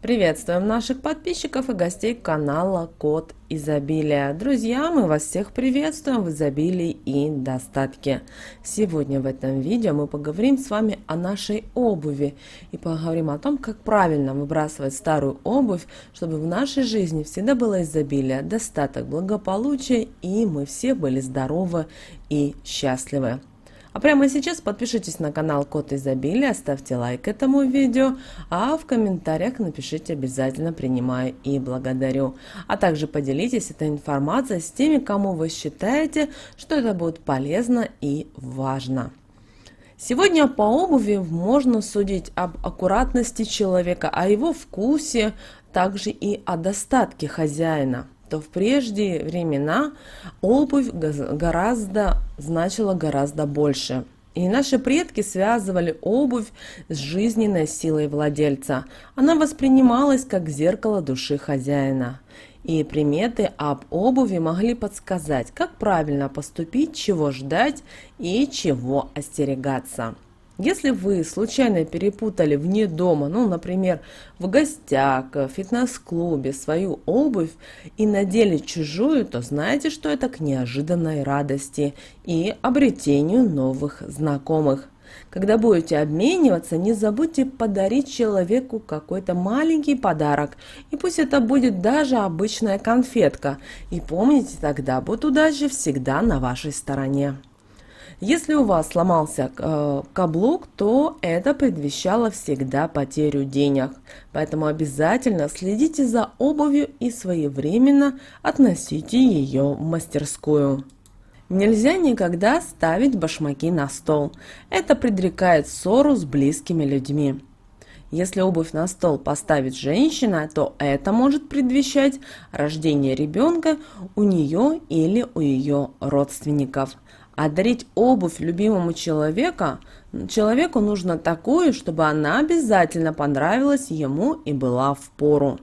Приветствуем наших подписчиков и гостей канала Код Изобилия. Друзья, мы вас всех приветствуем в изобилии и достатке. Сегодня в этом видео мы поговорим с вами о нашей обуви и поговорим о том, как правильно выбрасывать старую обувь, чтобы в нашей жизни всегда было изобилие, достаток, благополучие и мы все были здоровы и счастливы. А прямо сейчас подпишитесь на канал Код Изобилия, ставьте лайк этому видео, а в комментариях напишите обязательно «принимаю» и «благодарю». А также поделитесь этой информацией с теми, кому вы считаете, что это будет полезно и важно. Сегодня по обуви можно судить об аккуратности человека, о его вкусе, также и о достатке хозяина. То в прежние времена обувь значила гораздо больше. И наши предки связывали обувь с жизненной силой владельца. Она воспринималась как зеркало души хозяина. И приметы об обуви могли подсказать, как правильно поступить, чего ждать и чего остерегаться. Если вы случайно перепутали вне дома, например, в гостях, в фитнес-клубе свою обувь и надели чужую, то знайте, что это к неожиданной радости и обретению новых знакомых. Когда будете обмениваться, не забудьте подарить человеку какой-то маленький подарок. И пусть это будет даже обычная конфетка. И помните, тогда будет удача всегда на вашей стороне. Если у вас сломался каблук, то это предвещало всегда потерю денег. Поэтому обязательно следите за обувью и своевременно относите ее в мастерскую. Нельзя никогда ставить башмаки на стол. Это предрекает ссору с близкими людьми. Если обувь на стол поставит женщина, то это может предвещать рождение ребенка у нее или у ее родственников. А дарить обувь любимому человеку нужно такую, чтобы она обязательно понравилась ему и была впору.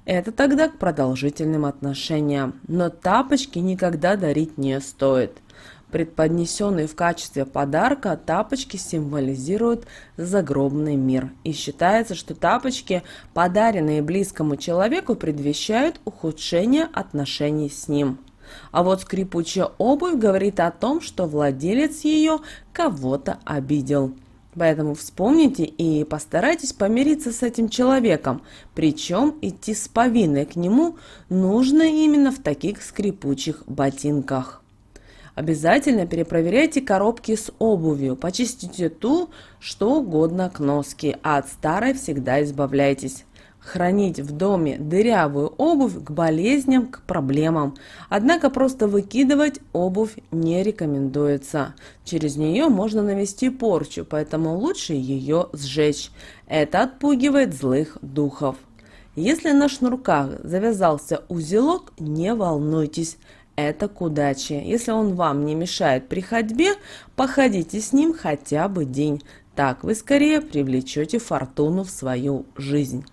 Это тогда к продолжительным отношениям. Но тапочки никогда дарить не стоит. Преподнесенные в качестве подарка, тапочки символизируют загробный мир. И считается, что тапочки, подаренные близкому человеку, предвещают ухудшение отношений с ним. А вот скрипучая обувь говорит о том, что владелец ее кого-то обидел. Поэтому вспомните и постарайтесь помириться с этим человеком. Причем идти с повинной к нему нужно именно в таких скрипучих ботинках. Обязательно перепроверяйте коробки с обувью, почистите ту, что угодно к носке, а от старой всегда избавляйтесь. Хранить в доме дырявую обувь к болезням, к проблемам. Однако просто выкидывать обувь не рекомендуется. Через нее можно навести порчу, поэтому лучше ее сжечь. Это отпугивает злых духов. Если на шнурках завязался узелок, не волнуйтесь. Это к удаче. Если он вам не мешает при ходьбе, походите с ним хотя бы день. Так вы скорее привлечете фортуну в свою жизнь.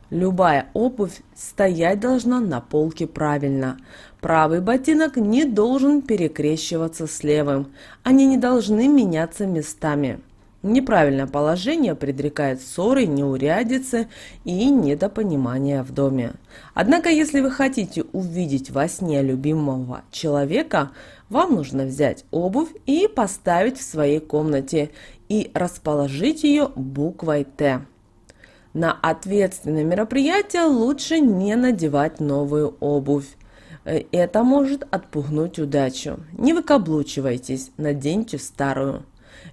Любая обувь стоять должна на полке правильно. Правый ботинок не должен перекрещиваться с левым. Они не должны меняться местами. Неправильное положение предрекает ссоры, неурядицы и недопонимания в доме. Однако, если вы хотите увидеть во сне любимого человека, вам нужно взять обувь и поставить в своей комнате и расположить ее буквой «Т». На ответственное мероприятие лучше не надевать новую обувь. Это может отпугнуть удачу. Не выкаблучивайтесь, наденьте старую.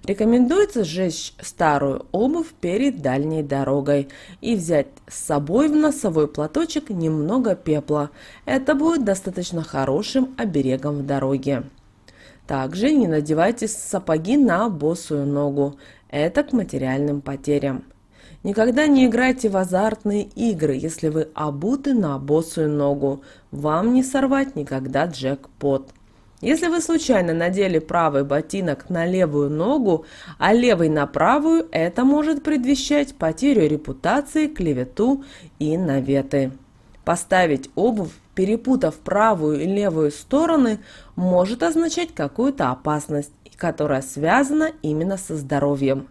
Рекомендуется сжечь старую обувь перед дальней дорогой и взять с собой в носовой платочек немного пепла. Это будет достаточно хорошим оберегом в дороге. Также не надевайте сапоги на босую ногу. Это к материальным потерям. Никогда не играйте в азартные игры, если вы обуты на босую ногу. Вам не сорвать никогда джекпот. Если вы случайно надели правый ботинок на левую ногу, а левый на правую, это может предвещать потерю репутации, клевету и наветы. Поставить обувь, перепутав правую и левую стороны, может означать какую-то опасность, которая связана именно со здоровьем.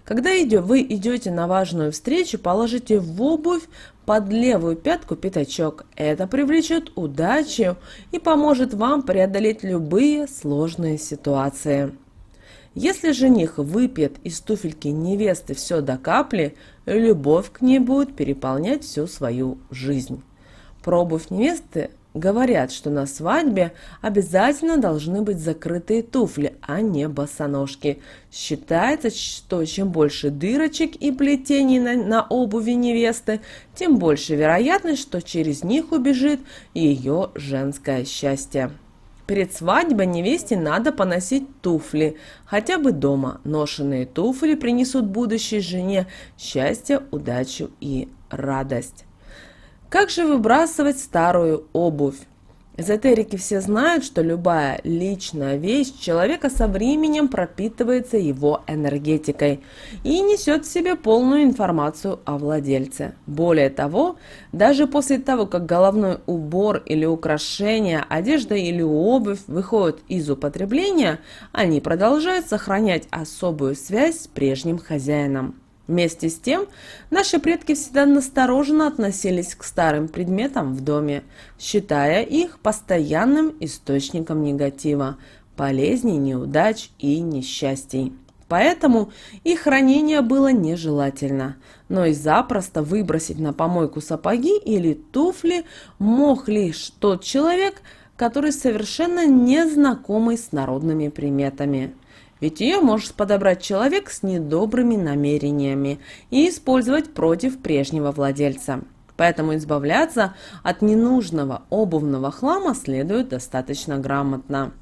Когда вы идете на важную встречу, положите в обувь под левую пятку пятачок. Это привлечет удачу и поможет вам преодолеть любые сложные ситуации. Если жених выпьет из туфельки невесты все до капли, любовь к ней будет переполнять всю свою жизнь. Про обувь невесты говорят, что на свадьбе обязательно должны быть закрытые туфли, а не босоножки. Считается, что чем больше дырочек и плетений на обуви невесты, тем больше вероятность, что через них убежит ее женское счастье. Перед свадьбой невесте надо поносить туфли, хотя бы дома. Ношеные туфли принесут будущей жене счастье, удачу и радость. Как же выбрасывать старую обувь? Эзотерики все знают, что любая личная вещь человека со временем пропитывается его энергетикой и несет в себе полную информацию о владельце. Более того, даже после того, как головной убор или украшения, одежда или обувь выходят из употребления, они продолжают сохранять особую связь с прежним хозяином. Вместе с тем, наши предки всегда настороженно относились к старым предметам в доме, считая их постоянным источником негатива, болезней, неудач и несчастий. Поэтому их хранение было нежелательно, но и запросто выбросить на помойку сапоги или туфли мог лишь тот человек, который совершенно не знакомый с народными приметами. Ведь ее может подобрать человек с недобрыми намерениями и использовать против прежнего владельца. Поэтому избавляться от ненужного обувного хлама следует достаточно грамотно.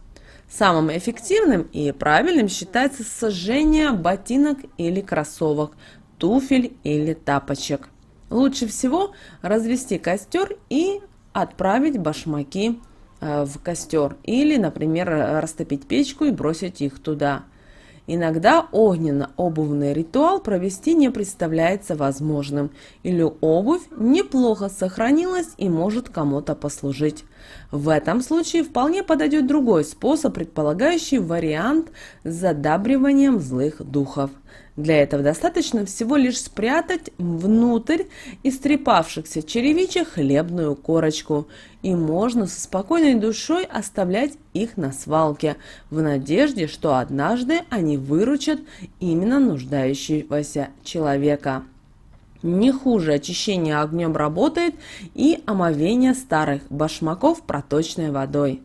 Самым эффективным и правильным считается сожжение ботинок или кроссовок, туфель или тапочек. Лучше всего развести костер и отправить башмаки в костер или, например, растопить печку и бросить их туда. Иногда огненно-обувный ритуал провести не представляется возможным, или обувь неплохо сохранилась и может кому-то послужить. В этом случае вполне подойдет другой способ, предполагающий вариант с задабриванием злых духов. Для этого достаточно всего лишь спрятать внутрь истрепавшихся черевичек хлебную корочку, и можно со спокойной душой оставлять их на свалке, в надежде, что однажды они выручат именно нуждающегося человека. Не хуже очищения огнем работает и омовение старых башмаков проточной водой.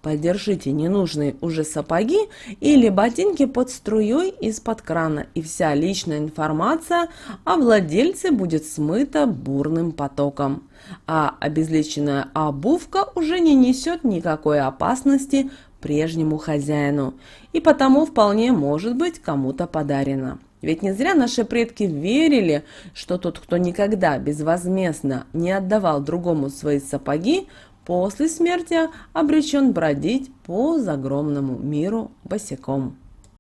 Подержите ненужные уже сапоги или ботинки под струей из-под крана, и вся личная информация о владельце будет смыта бурным потоком. А обезличенная обувка уже не несет никакой опасности прежнему хозяину, и потому вполне может быть кому-то подарена. Ведь не зря наши предки верили, что тот, кто никогда безвозмездно не отдавал другому свои сапоги, после смерти обречен бродить по загромному миру босиком.